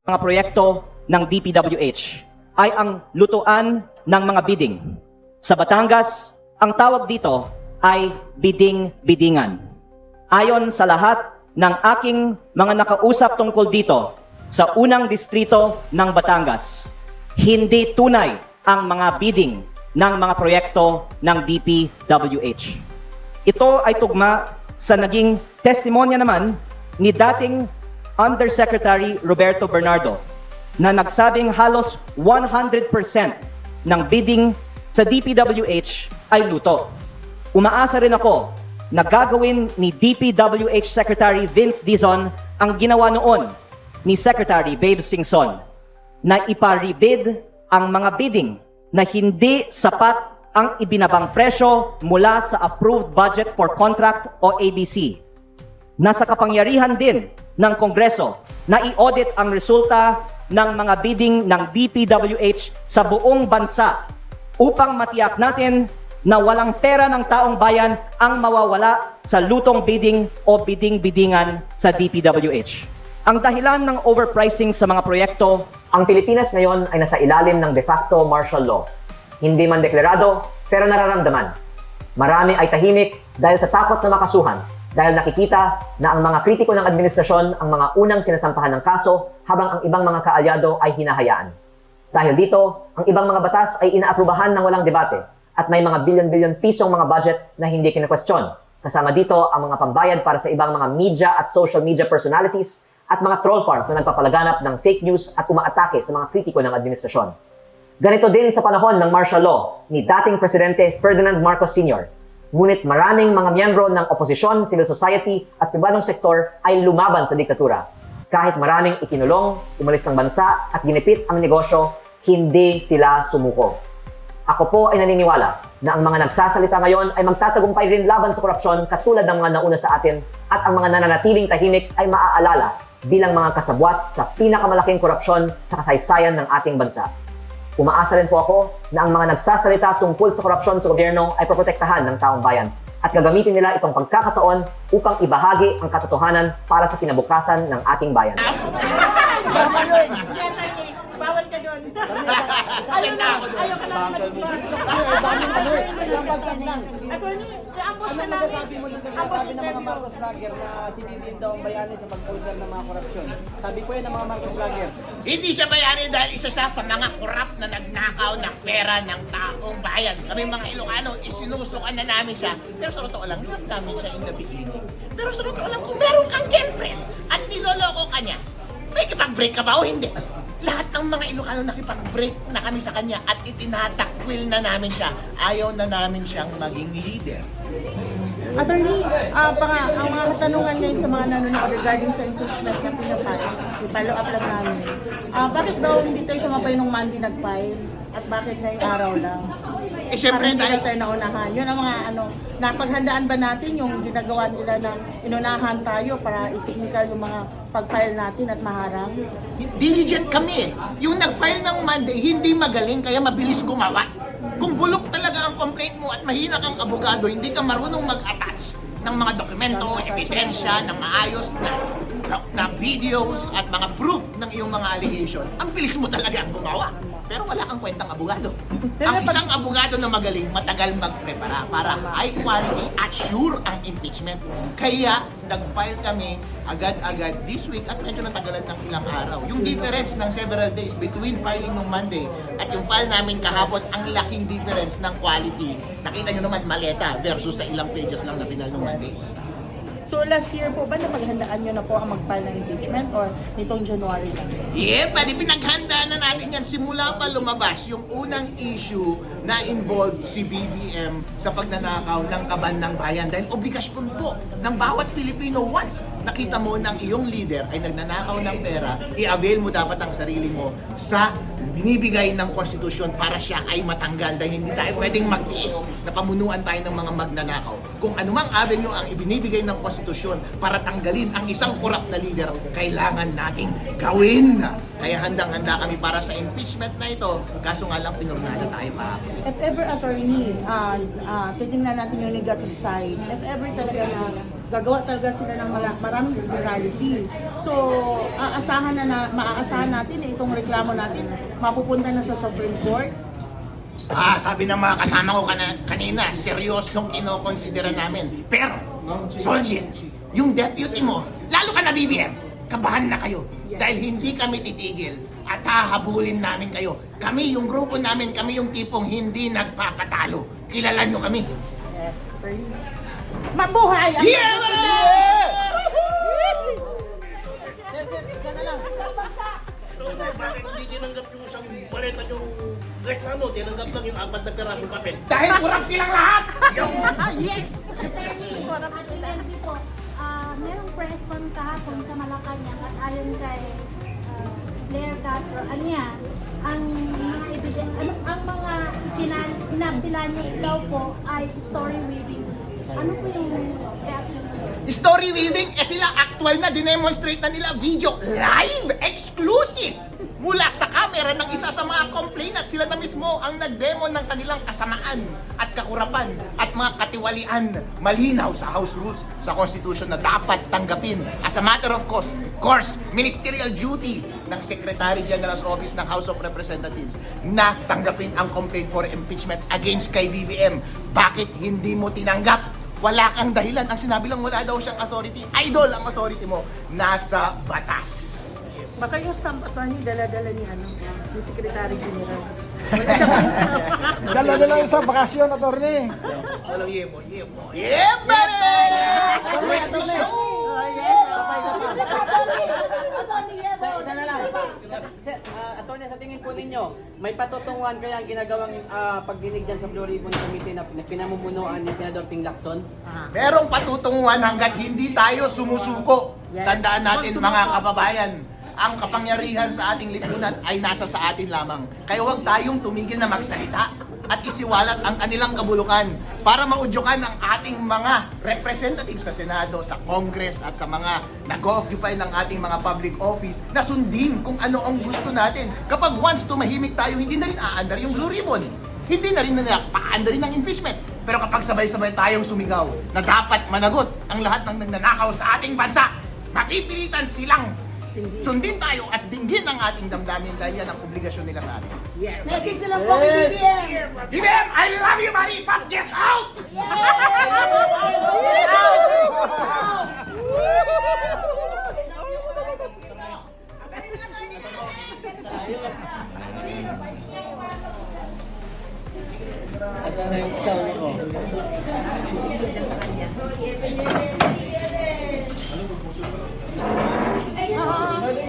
mga proyekto ng DPWH ay ang lutuan ng mga bidding. Sa Batangas, ang tawag dito ay bidding-biddingan. Ayon sa lahat ng aking mga nakausap tungkol dito sa unang distrito ng Batangas, hindi tunay ang mga bidding ng mga proyekto ng DPWH. Ito ay tugma sa naging testimonya naman ni dating Undersecretary Roberto Bernardo na nagsabing halos 100% ng bidding sa DPWH ay luto. Umaasa rin ako na gagawin ni DPWH Secretary Vince Dizon ang ginawa noon ni Secretary Babe Singson na ipa-rebid ang mga bidding na hindi sapat ang ibinabang presyo mula sa Approved Budget for Contract o ABC. Nasa kapangyarihan din ng Kongreso na i-audit ang resulta ng mga bidding ng DPWH sa buong bansa upang matiyak natin na walang pera ng taong bayan ang mawawala sa lutong bidding o bidding-biddingan sa DPWH. Ang dahilan ng overpricing sa mga proyekto, Ang Pilipinas ngayon ay nasa ilalim ng de facto martial law. Hindi man deklarado, pero nararamdaman. Marami ay tahimik dahil sa takot na makasuhan, dahil nakikita na ang mga kritiko ng administrasyon ang mga unang sinasampahan ng kaso habang ang ibang mga kaalyado ay hinahayaan. Dahil dito, ang ibang mga batas ay inaaprubahan ng walang debate at may mga bilyon-bilyon pisong mga budget na hindi kinakwestiyon. Kasama dito ang mga pambayad para sa ibang mga media at social media personalities at mga troll farms na nagpapalaganap ng fake news at umaatake sa mga kritiko ng administrasyon. Ganito din sa panahon ng martial law ni dating Presidente Ferdinand Marcos Sr. Ngunit maraming mga miyembro ng oposisyon, civil society at pribadong sektor ay lumaban sa diktatura. Kahit maraming ikinulong, umalis ng bansa at ginipit ang negosyo, hindi sila sumuko. Ako po ay naniniwala na ang mga nagsasalita ngayon ay magtatagumpay rin laban sa korupsyon katulad ng mga nauna sa atin at ang mga nananatiling tahimik ay maaalala bilang mga kasabwat sa pinakamalaking korupsyon sa kasaysayan ng ating bansa. Umaasa rin po ako na ang mga nagsasalita tungkol sa korupsyon sa gobyerno ay proprotektahan ng taong bayan at gagamitin nila itong pagkakataon upang ibahagi ang katotohanan para sa kinabukasan ng ating bayan. Bawal ka doon. Ayaw ka lang mag-smart. Attorney, i-ambos ka namin. Masasabi mo dun sa sinasabi ng mga Marcos vlogger na si BBM daw ang bayani sa pag-order ng mga korupsyon. Sabi ko yan ng mga Marcos vlogger. Hindi siya bayani dahil isa siya sa mga korap na nagnakaw ng pera ng taong bayan. Kami mga Ilocano, isinusukan na namin siya. Pero sa totoo lang, love namin siya in the beginning. Pero sa totoo lang, kung meron kang girlfriend at niloloko ka niya, may kipag-break ka ba o hindi? Lahat ng mga Ilocano nakipag-break na kami sa kanya at itinatakwil na namin siya. Ayaw na namin siyang maging leader. Attorney, ang mga katanungan ngayon sa mga nanonood regarding sa impeachment na pinapile, i-follow up lang namin. Bakit daw hindi tayo sumabay nung Monday nag-file? At bakit ngayong araw lang? Eh syempre Parang hindi tayo, tayo naunahan. Yun ang mga napaghandaan ba natin yung ginagawa nila na inunahan tayo para i-technical yung mga pag-file natin at maharang? diligent kami eh. Yung nag-file ng Monday, hindi magaling kaya mabilis gumawa. Kung bulok talaga ang complaint mo at mahina kang abogado, hindi ka marunong mag-attach ng mga dokumento, ebidensya, ng maayos na videos at mga proof ng iyong mga allegation, ang bilis mo talaga ang gumawa. Pero wala kang kwentang abogado. Ang isang abogado na magaling, matagal magprepara para high quality at sure ang impeachment. Kaya nag-file kami agad-agad this week at medyo natagalan ng ilang araw. Yung difference ng several days between filing ng Monday at yung file namin kahapon, ang laking difference ng quality. Nakita nyo naman maleta versus sa ilang pages lang na final ng Monday. So last year po ba napaghandaan nyo na po ang mag-file ng impeachment or nitong January lang? Yeah, pwede pinaghandaan na natin yan simula pa lumabas yung unang issue na involved si BBM sa pagnanakaw ng kaban ng bayan. Dahil obligasyon po ng bawat Pilipino once nakita mo ng iyong leader ay nagnanakaw ng pera, i-avail mo dapat ang sarili mo sa binibigay ng konstitusyon para siya ay matanggal dahil hindi tayo pwedeng magtiis na pamunuan tayo ng mga magnanakaw. Kung anumang avenue ang ibinibigay ng konstitusyon para tanggalin ang isang korap na leader, kailangan nating gawin. Kaya handang-handa kami para sa impeachment na ito, kaso nga lang pinurnada tayo kahapon. If ever, attorney, titingnan natin yung negative side. If ever talaga na gagawa talaga sila ng maraming virality. So, maaasahan natin na itong reklamo natin mapupunta na sa Supreme Court. Sabi ng mga kasama ko kanina, seryosong kinokonsidera namin. Pero, Soljin, yung deputy mo, lalo ka na BBM, kabahan na kayo. Dahil hindi kami titigil at hahabulin namin kayo. Kami, yung grupo namin, kami yung tipong hindi nagpapatalo. Kilalan nyo kami. Yes, attorney. Mabuhay ang Yeah! Sir, isa na lang. Bakit hindi tinanggap yung isang paleta yung reklamo? Tinanggap lang yung 4 na pirasong papel. Dahil kurap silang lahat! Yes! Dito, merong press con kahapon sa Malacanang at ayon kay Blair Castro, ang mga ang mga pinapila niyo daw po ay story weaving. Ano po yung reaction niyo? Story weaving, sila actual na dinemonstrate na nila video live exclusive mula sa camera ng isa sa mga complainant. Sila na mismo ang nagdemo ng kanilang kasamaan at kakurapan at mga katiwalian malinaw sa House Rules, sa Constitution na dapat tanggapin as a matter of course, ministerial duty ng Secretary General's Office ng House of Representatives na tanggapin ang complaint for impeachment against kay BBM. Bakit hindi mo tinanggap? Wala kang dahilan. Ang sinabi lang, wala daw siyang authority. Idol ang authority mo. Nasa batas. Baka yung stamp attorney dala-dala ni Secretary General. Wala siya pang stamp. Dala-dala sa bakasyon, attorney. Walang yemo. Yeah, buddy! Where's the show? Isa na lang. Attorney, sa tingin po ninyo, may patutunguhan kaya ang ginagawang pagdinig dyan sa Blue Ribbon Committee na pinamumunuan ni Senador Ping Lacson? Merong patutunguhan hanggat hindi tayo sumusuko. Yes. Tandaan natin mga kababayan, ang kapangyarihan sa ating lipunan ay nasa sa atin lamang. Kaya huwag tayong tumigil na magsalita at isiwalat ang kanilang kabulukan para maudyukan ang ating mga representatives sa Senado, sa Congress at sa mga nag-occupy ng ating mga public office na sundin kung ano ang gusto natin. Kapag once tumahimik tayo, hindi na rin aandar yung Blue Ribbon. Hindi na rin paandar rin ang impeachment. Pero kapag sabay-sabay tayong sumigaw na dapat managot ang lahat ng nagnanakaw sa ating bansa, mapipilitan silang sundin tayo at dinggin ang ating damdamin dahil yan ang obligasyon nila sa atin. Yes. Message lang po kay BBM! BBM, I love you, buddy, but get out! Yeah!